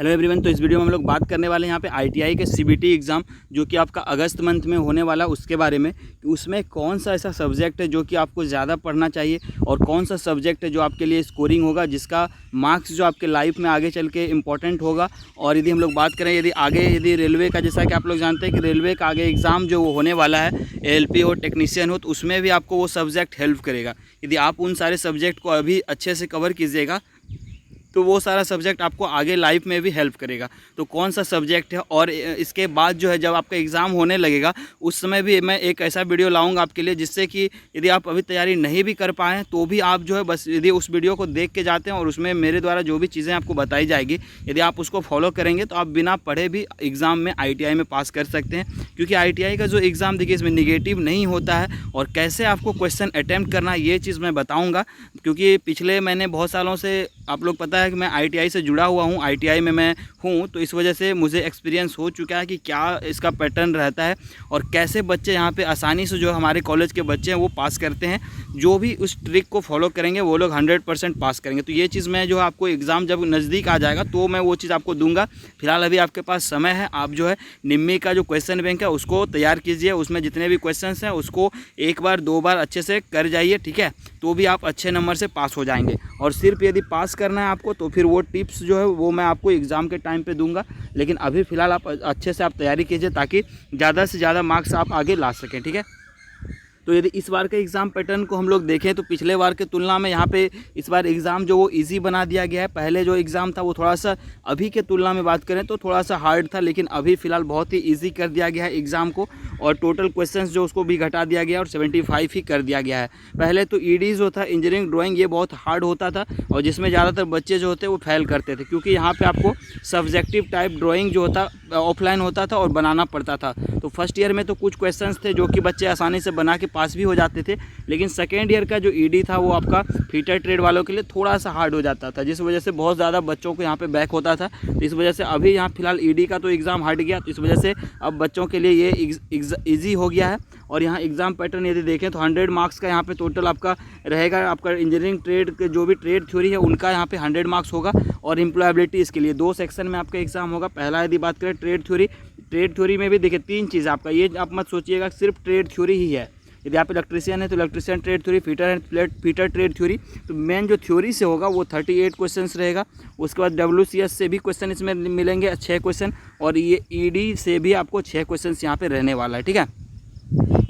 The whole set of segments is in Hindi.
Hello everyone. तो इस वीडियो में हम लोग बात करने वाले हैं यहाँ पे आईटीआई के सीबीटी एग्ज़ाम जो कि आपका अगस्त मंथ में होने वाला, उसके बारे में कि उसमें कौन सा ऐसा सब्जेक्ट है जो कि आपको ज़्यादा पढ़ना चाहिए और कौन सा सब्जेक्ट है जो आपके लिए स्कोरिंग होगा, जिसका मार्क्स जो आपके लाइफ में आगे चल के इम्पॉर्टेंट होगा। और यदि हम लोग बात करें यदि रेलवे का, जैसा कि आप लोग जानते हैं कि रेलवे का आगे एग्ज़ाम जो वो होने वाला है, एएलपी हो, टेक्नीशियन हो, तो उसमें भी आपको वो सब्जेक्ट हेल्प करेगा। यदि आप उन सारे सब्जेक्ट को अभी अच्छे से कवर कीजिएगा तो वो सारा सब्जेक्ट आपको आगे लाइफ में भी हेल्प करेगा। तो कौन सा सब्जेक्ट है, और इसके बाद जो है जब आपका एग्ज़ाम होने लगेगा उस समय भी मैं एक ऐसा वीडियो लाऊंगा आपके लिए, जिससे कि यदि आप अभी तैयारी नहीं भी कर पाएँ तो भी आप जो है बस यदि उस वीडियो को देख के जाते हैं और उसमें मेरे द्वारा जो भी चीज़ें आपको बताई जाएगी, यदि आप उसको फॉलो करेंगे तो आप बिना पढ़े भी एग्ज़ाम में ITI में पास कर सकते हैं। क्योंकि ITI का जो एग्ज़ाम, देखिए, इसमें निगेटिव नहीं होता है और कैसे आपको क्वेश्चन अटैम्प्ट करना है ये चीज़ मैं बताऊँगा। क्योंकि पिछले मैंने बहुत सालों से, आप लोग पता है कि मैं ITI से जुड़ा हुआ हूँ, ITI में मैं हूँ, तो इस वजह से मुझे एक्सपीरियंस हो चुका है कि क्या इसका पैटर्न रहता है और कैसे बच्चे यहाँ पे आसानी से, जो हमारे कॉलेज के बच्चे हैं वो पास करते हैं। जो भी उस ट्रिक को फॉलो करेंगे वो लोग 100% पास करेंगे। तो ये चीज़ मैं जो आपको एग्ज़ाम जब नज़दीक आ जाएगा तो मैं वो चीज़ आपको दूंगा। फिलहाल अभी आपके पास समय है, आप जो है निम्मी का जो क्वेश्चन बैंक है उसको तैयार कीजिए। उसमें जितने भी क्वेश्चन हैं उसको एक बार 2 बार अच्छे से कर जाइए, ठीक है, तो भी आप अच्छे नंबर से पास हो जाएंगे। और सिर्फ यदि पास करना है आपको तो फिर वो टिप्स जो है वो मैं आपको एग्ज़ाम के टाइम पे दूंगा। लेकिन अभी फ़िलहाल आप अच्छे से आप तैयारी कीजिए ताकि ज़्यादा से ज़्यादा मार्क्स आप आगे ला सकें, ठीक है। तो यदि इस बार के एग्ज़ाम पैटर्न को हम लोग देखें तो पिछले बार के तुलना में यहाँ पे इस बार एग्ज़ाम जो वो इजी बना दिया गया है। पहले जो एग्ज़ाम था वो थोड़ा सा, अभी के तुलना में बात करें तो थोड़ा सा हार्ड था, लेकिन अभी फ़िलहाल बहुत ही इजी कर दिया गया है एग्ज़ाम को। और टोटल क्वेश्चंस जो उसको भी घटा दिया गया और 75 ही कर दिया गया है। पहले तो ईडी जो था, इंजीनियरिंग ड्राइंग, ये बहुत हार्ड होता था और जिसमें ज़्यादातर बच्चे जो होते वो फेल करते थे, क्योंकि यहाँ पर आपको सब्जेक्टिव टाइप ड्राइंग जो होता ऑफलाइन होता था और बनाना पड़ता था। तो फर्स्ट ईयर में तो कुछ क्वेश्चंस थे जो कि बच्चे आसानी से बना के पास भी हो जाते थे, लेकिन सेकेंड ईयर का जो ईडी था वो आपका फीटर ट्रेड वालों के लिए थोड़ा सा हार्ड हो जाता था, जिस वजह से बहुत ज़्यादा बच्चों को यहाँ पे बैक होता था। तो इस वजह से अभी यहाँ फिलहाल ईडी का तो एग्ज़ाम हट गया, तो इस वजह से अब बच्चों के लिए ये ईजी हो गया है। और यहाँ एग्ज़ाम पैटर्न यदि देखें तो 100 मार्क्स का यहाँ पे टोटल आपका रहेगा। आपका इंजीनियरिंग ट्रेड के जो भी ट्रेड थ्योरी है उनका यहाँ पे 100 मार्क्स होगा और एम्प्लॉयबिलिटी, इसके लिए 2 सेक्शन में आपका एग्ज़ाम होगा। पहला यदि बात करें ट्रेड थ्योरी में भी देखिए 3 चीज़ आपका, ये आप मत सोचिएगा सिर्फ ट्रेड थ्योरी ही है। यदि आप इलेक्ट्रीशियन है तो electrician trade theory, fitter trade theory, तो मेन जो थ्योरी से होगा वो 38 क्वेश्चंस रहेगा। उसके बाद WCS से भी क्वेश्चन इसमें मिलेंगे 6 क्वेश्चन, और ये ED से भी आपको 6 क्वेश्चंस यहाँ पे रहने वाला है, ठीक है।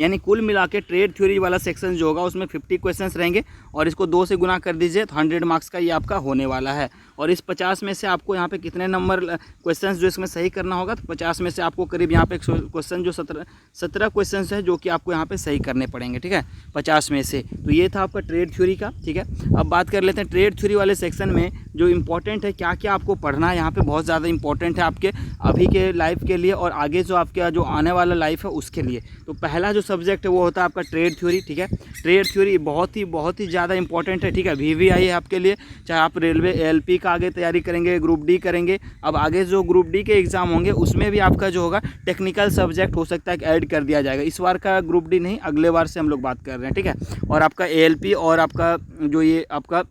यानी कुल मिला के ट्रेड थ्योरी वाला सेक्शन जो होगा उसमें 50 क्वेश्चंस रहेंगे और इसको 2 से गुना कर दीजिए तो 100 मार्क्स का ये आपका होने वाला है। और इस 50 में से आपको यहाँ पे कितने नंबर क्वेश्चंस जो इसमें सही करना होगा, तो 50 में से आपको करीब यहाँ पे क्वेश्चन जो 17 क्वेश्चंस है जो कि आपको यहाँ पे सही करने पड़ेंगे, ठीक है, 50 में से। तो ये था आपका ट्रेड थ्योरी का, ठीक है। अब बात कर लेते हैं ट्रेड थ्योरी वाले सेक्शन में जो इंपॉर्टेंट है, क्या क्या आपको पढ़ना है। यहाँ पर बहुत ज़्यादा इंपॉर्टेंट है आपके अभी के लाइफ के लिए और आगे जो आपका जो आने वाला लाइफ है उसके लिए। तो पहला जो सब्जेक्ट है वो होता है आपका ट्रेड थ्योरी, ठीक है। ट्रेड थ्योरी बहुत ही ज़्यादा इंपॉर्टेंट है, ठीक है। VVI है आपके लिए, चाहे आप रेलवे ALP का आगे तैयारी करेंगे, ग्रुप D करेंगे। अब आगे जो ग्रुप D के एग्ज़ाम होंगे उसमें भी आपका जो होगा टेक्निकल सब्जेक्ट हो सकता है कि ऐड कर दिया जाएगा। इस बार का ग्रुप D नहीं, अगले बार से हम लोग बात कर रहे हैं, ठीक है। और आपका ALP और आपका जो ये आपका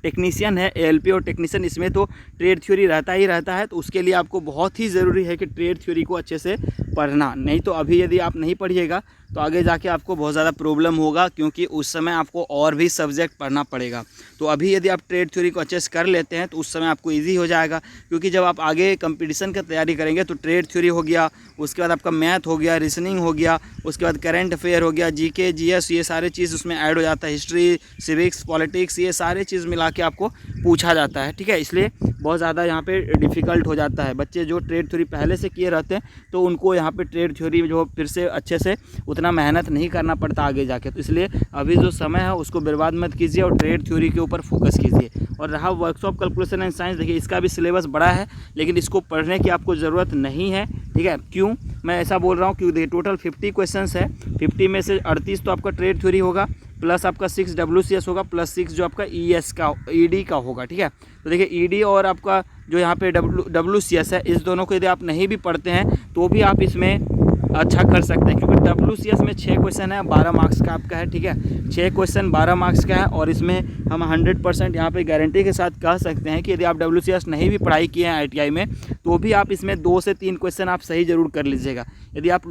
टेक्नीशियन है, ALP और टेक्नीशियन, इसमें तो ट्रेड थ्योरी रहता ही रहता है। तो उसके लिए आपको बहुत ही ज़रूरी है कि ट्रेड थ्योरी को अच्छे से पढ़ना। नहीं तो अभी यदि आप नहीं पढ़िएगा तो आगे जाके आपको बहुत ज़्यादा प्रॉब्लम होगा, क्योंकि उस समय आपको और भी सब्जेक्ट पढ़ना पड़ेगा। तो अभी यदि आप ट्रेड थ्योरी को अच्छे से कर लेते हैं तो उस समय आपको इजी हो जाएगा। क्योंकि जब आप आगे कंपटीशन का तैयारी करेंगे तो ट्रेड थ्योरी हो गया, उसके बाद आपका मैथ हो गया, रीजनिंग हो गया, उसके बाद करंट अफेयर हो गया, GK GS, ये सारे चीज़ उसमें ऐड हो जाता है, हिस्ट्री, सिविक्स, पॉलिटिक्स, ये सारे चीज़ मिला के आपको पूछा जाता है, ठीक है। इसलिए बहुत ज़्यादा यहाँ पे डिफ़िकल्ट हो जाता है। बच्चे जो ट्रेड थ्योरी पहले से किए रहते हैं तो उनको यहाँ पे ट्रेड थ्योरी जो फिर से अच्छे से उतना मेहनत नहीं करना पड़ता आगे जाके। तो इसलिए अभी जो समय है उसको बर्बाद मत कीजिए और ट्रेड थ्योरी के ऊपर फोकस कीजिए। और रहा वर्कशॉप कैलकुलेशन एंड साइंस, देखिए इसका भी सिलेबस बड़ा है, लेकिन इसको पढ़ने की आपको ज़रूरत नहीं है, ठीक है। क्यों मैं ऐसा बोल रहा हूँ, क्योंकि टोटल 50 क्वेश्चंस है, 50 में से 38 तो आपका ट्रेड थ्योरी होगा, प्लस आपका 6 WCS होगा, प्लस 6 जो आपका ES का ED का होगा, ठीक है। तो देखिए ED और आपका जो यहाँ पे WCS है, इस दोनों को यदि आप नहीं भी पढ़ते हैं तो भी आप इसमें अच्छा कर सकते हैं, क्योंकि WCS में 6 क्वेश्चन है, 12 मार्क्स का आपका है, ठीक है। 6 क्वेश्चन 12 मार्क्स का है और इसमें हम 100% यहाँ पे गारंटी के साथ कह सकते हैं कि यदि आप WCS नहीं भी पढ़ाई किए हैं ITI में, तो भी आप इसमें 2 से 3 क्वेश्चन आप सही ज़रूर कर लीजिएगा। यदि आप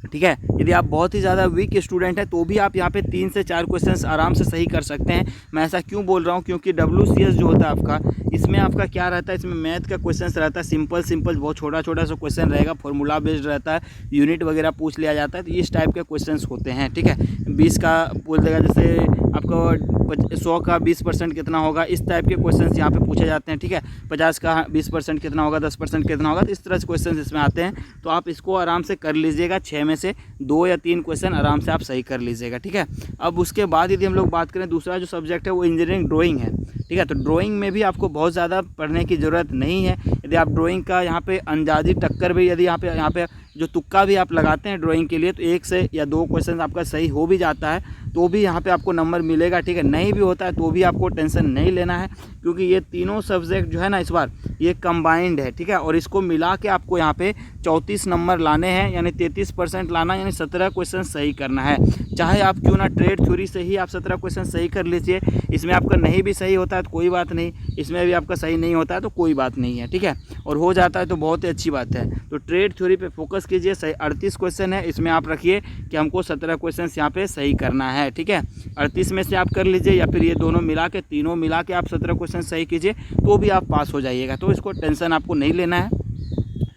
ठीक है, यदि आप बहुत ही ज़्यादा वीक स्टूडेंट हैं तो भी आप यहाँ पे 3 से 4 क्वेश्चंस आराम से सही कर सकते हैं। मैं ऐसा क्यों बोल रहा हूँ, क्योंकि WCS जो होता है आपका, इसमें आपका क्या रहता है, इसमें मैथ का क्वेश्चंस रहता है, सिंपल बहुत छोटा सा क्वेश्चन रहेगा, फॉर्मूला बेस्ड रहता है, यूनिट वगैरह पूछ लिया जाता है, तो इस टाइप के क्वेश्चंस होते हैं, ठीक है। 20 का बोल देगा, जैसे आपको 100 का 20% कितना होगा, इस टाइप के क्वेश्चंस यहाँ पे पूछे जाते हैं, ठीक है। 50 का 20% कितना होगा, 10% कितना होगा, तो इस तरह से क्वेश्चन इसमें आते हैं। तो आप इसको आराम से कर लीजिएगा, 6 में से 2 या 3 क्वेश्चन आराम से आप सही कर लीजिएगा, ठीक है। अब उसके बाद यदि हम लोग बात करें, दूसरा जो सब्जेक्ट है वो इंजीनियरिंग ड्राइंग है, ठीक है। तो ड्राइंग में भी आपको बहुत ज़्यादा पढ़ने की ज़रूरत नहीं है। यदि आप ड्राइंग का यहाँ पे अंदाजी टक्कर भी, यदि यहाँ पे जो तुक्का भी आप लगाते हैं ड्राइंग के लिए, तो 1 से या 2 क्वेश्चन आपका सही हो भी जाता है तो भी यहाँ पे आपको नंबर मिलेगा, ठीक है। नहीं भी होता है तो भी आपको टेंशन नहीं लेना है, क्योंकि ये तीनों सब्जेक्ट जो है ना इस बार ये कंबाइंड है, ठीक है। और इसको मिला के आपको यहाँ पे 34 नंबर लाने हैं, यानी 33% लाना, यानी 17 क्वेश्चन सही करना है। चाहे आप क्यों ना ट्रेड थ्योरी से ही आप 17 क्वेश्चन सही कर लीजिए, इसमें आपका नहीं भी सही होता है तो कोई बात नहीं, इसमें भी आपका सही नहीं होता है तो कोई बात नहीं है, ठीक है। और हो जाता है तो बहुत ही अच्छी बात है। तो ट्रेड थ्योरी पे फोकस कीजिए, सही 38 क्वेश्चन है, इसमें आप रखिए कि हमको 17 क्वेश्चन यहाँ पे सही करना है, ठीक है। 38 में से आप कर लीजिए, या फिर ये दोनों मिला के, तीनों मिला के आप 17 क्वेश्चन सही कीजिए तो भी आप पास हो जाइएगा। तो इसको टेंशन आपको नहीं लेना है।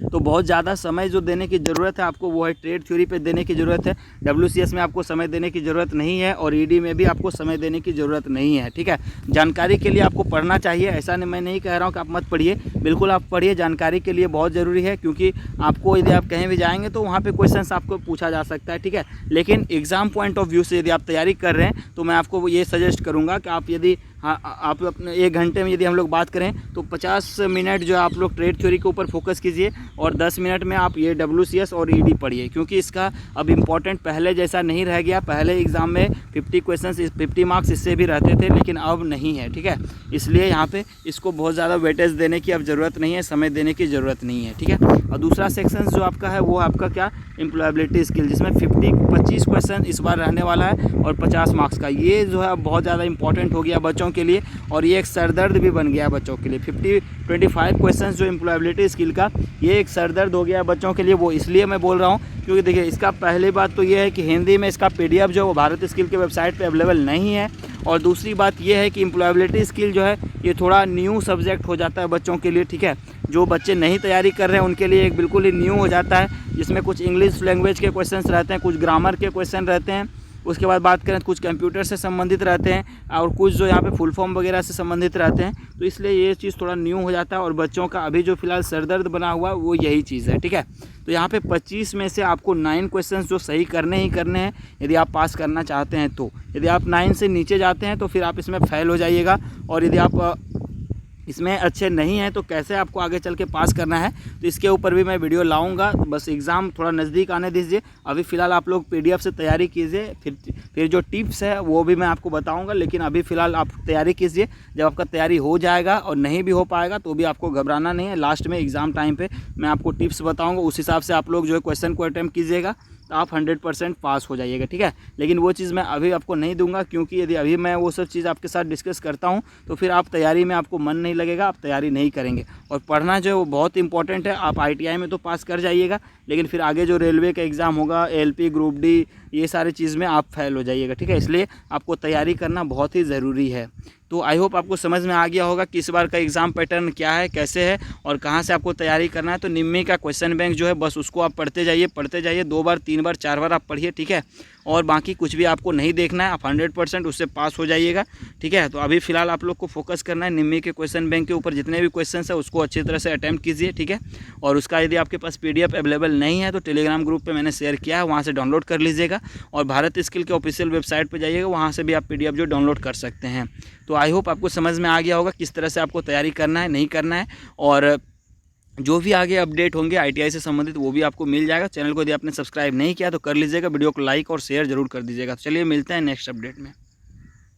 तो बहुत ज़्यादा समय जो देने की ज़रूरत है आपको वो है ट्रेड थ्योरी पे देने की ज़रूरत है। WCS में आपको समय देने की ज़रूरत नहीं है और ED में भी आपको समय देने की ज़रूरत नहीं है, ठीक है। जानकारी के लिए आपको पढ़ना चाहिए, ऐसा नहीं, मैं नहीं कह रहा हूँ कि आप मत पढ़िए, बिल्कुल आप पढ़िए, जानकारी के लिए बहुत ज़रूरी है। क्योंकि आपको यदि आप कहीं भी जाएंगे तो वहाँ पर क्वेश्चन आपको पूछा जा सकता है, ठीक है। लेकिन एग्ज़ाम पॉइंट ऑफ व्यू से यदि आप तैयारी कर रहे हैं तो मैं आपको ये सजेस्ट करूँगा कि आप यदि आप अपने 1 घंटे में यदि हम लोग बात करें तो 50 मिनट जो आप लोग ट्रेड थ्योरी के ऊपर फोकस कीजिए और 10 मिनट में आप ये WCS और ED पढ़िए, क्योंकि इसका अब इम्पोर्टेंट पहले जैसा नहीं रह गया। पहले एग्ज़ाम में 50 क्वेश्चन 50 मार्क्स इससे भी रहते थे, लेकिन अब नहीं है, ठीक है। इसलिए यहाँ पे इसको बहुत ज़्यादा वेटेज देने की अब ज़रूरत नहीं है, समय देने की ज़रूरत नहीं है, ठीक है। और दूसरा सेक्शन जो आपका है वो आपका क्या, एम्प्लॉयबिलिटी स्किल, जिसमें 25 क्वेश्चन इस बार रहने वाला है और 50 मार्क्स का। ये जो है बहुत ज़्यादा इंपॉर्टेंट हो गया बच्चों के लिए और ये एक सरदर्द भी बन गया बच्चों के लिए। 25 क्वेश्चन जो एम्प्लॉयबिलिटी स्किल का, ये एक सरदर्द हो गया बच्चों के लिए। वो इसलिए मैं बोल रहा हूँ क्योंकि देखिए, इसका पहली बात तो ये है कि हिंदी में इसका PDF जो भारत स्किल के वेबसाइट पे अवेलेबल नहीं है, और दूसरी बात ये है कि एम्प्लॉयबिलिटी स्किल जो है ये थोड़ा न्यू सब्जेक्ट हो जाता है बच्चों के लिए, ठीक है। जो बच्चे नहीं तैयारी कर रहे हैं उनके लिए एक बिल्कुल ही न्यू हो जाता है, जिसमें कुछ इंग्लिश लैंग्वेज के क्वेश्चंस रहते हैं, कुछ ग्रामर के क्वेश्चन रहते हैं, उसके बाद बात करें तो कुछ कंप्यूटर से संबंधित रहते हैं और कुछ जो यहाँ पे फुल फॉर्म वगैरह से संबंधित रहते हैं। तो इसलिए ये चीज़ थोड़ा न्यू हो जाता है और बच्चों का अभी जो फिलहाल सरदर्द बना हुआ वो यही चीज़ है, ठीक है। तो यहाँ पे 25 में से आपको 9 क्वेश्चंस जो सही करने ही करने हैं यदि आप पास करना चाहते हैं तो। यदि आप 9 से नीचे जाते हैं तो फिर आप इसमें फेल हो जाइएगा, और यदि आप इसमें अच्छे नहीं हैं तो कैसे आपको आगे चल के पास करना है, तो इसके ऊपर भी मैं वीडियो लाऊंगा। बस एग्ज़ाम थोड़ा नज़दीक आने दीजिए, अभी फ़िलहाल आप लोग PDF से तैयारी कीजिए, फिर जो टिप्स है वो भी मैं आपको बताऊंगा। लेकिन अभी फ़िलहाल आप तैयारी कीजिए, जब आपका तैयारी हो जाएगा और नहीं भी हो पाएगा तो भी आपको घबराना नहीं है। लास्ट में एग्ज़ाम टाइम पर मैं आपको टिप्स बताऊँगा, उस हिसाब से आप लोग जो है क्वेश्चन को अटैम्प्ट कीजिएगा तो आप 100% पास हो जाइएगा, ठीक है। लेकिन वो चीज़ मैं अभी आपको नहीं दूंगा, क्योंकि यदि अभी मैं वो सब चीज़ आपके साथ डिस्कस करता हूँ तो फिर आप तैयारी में आपको मन नहीं लगेगा, आप तैयारी नहीं करेंगे। और पढ़ना जो है वो बहुत इंपॉर्टेंट है। आप ITI में तो पास कर जाइएगा, लेकिन फिर आगे जो रेलवे का एग्ज़ाम होगा, LP ग्रुप D, ये सारी चीज़ में आप फेल हो जाइएगा, ठीक है। इसलिए आपको तैयारी करना बहुत ही ज़रूरी है। तो आई होप आपको समझ में आ गया होगा कि इस बार का एग्ज़ाम पैटर्न क्या है, कैसे है और कहाँ से आपको तैयारी करना है। तो निम्मी का क्वेश्चन बैंक जो है बस उसको आप पढ़ते जाइए 2 बार 3 बार 4 बार आप पढ़िए, ठीक है। और बाकी कुछ भी आपको नहीं देखना है, आप 100% उससे पास हो जाइएगा, ठीक है। तो अभी फ़िलहाल आप लोग को फोकस करना है निम्मी के क्वेश्चन बैंक के ऊपर। जितने भी क्वेश्चन है उसको अच्छी तरह से अटैम्प्ट कीजिए, ठीक है। और उसका यदि आपके पास PDF अवेलेबल नहीं है तो टेलीग्राम ग्रुप पर मैंने शेयर किया है, वहाँ से डाउनलोड कर लीजिएगा। और भारत स्किल के ऑफिशियल वेबसाइट पर जाइएगा, वहाँ से भी आप PDF जो डाउनलोड कर सकते हैं। तो आई होप आपको समझ में आ गया होगा किस तरह से आपको तैयारी करना है, नहीं करना है। और जो भी आगे अपडेट होंगे ITI से संबंधित वो भी आपको मिल जाएगा। चैनल को यदि आपने सब्सक्राइब नहीं किया तो कर लीजिएगा, वीडियो को लाइक और शेयर जरूर कर दीजिएगा। तो चलिए मिलते हैं नेक्स्ट अपडेट में।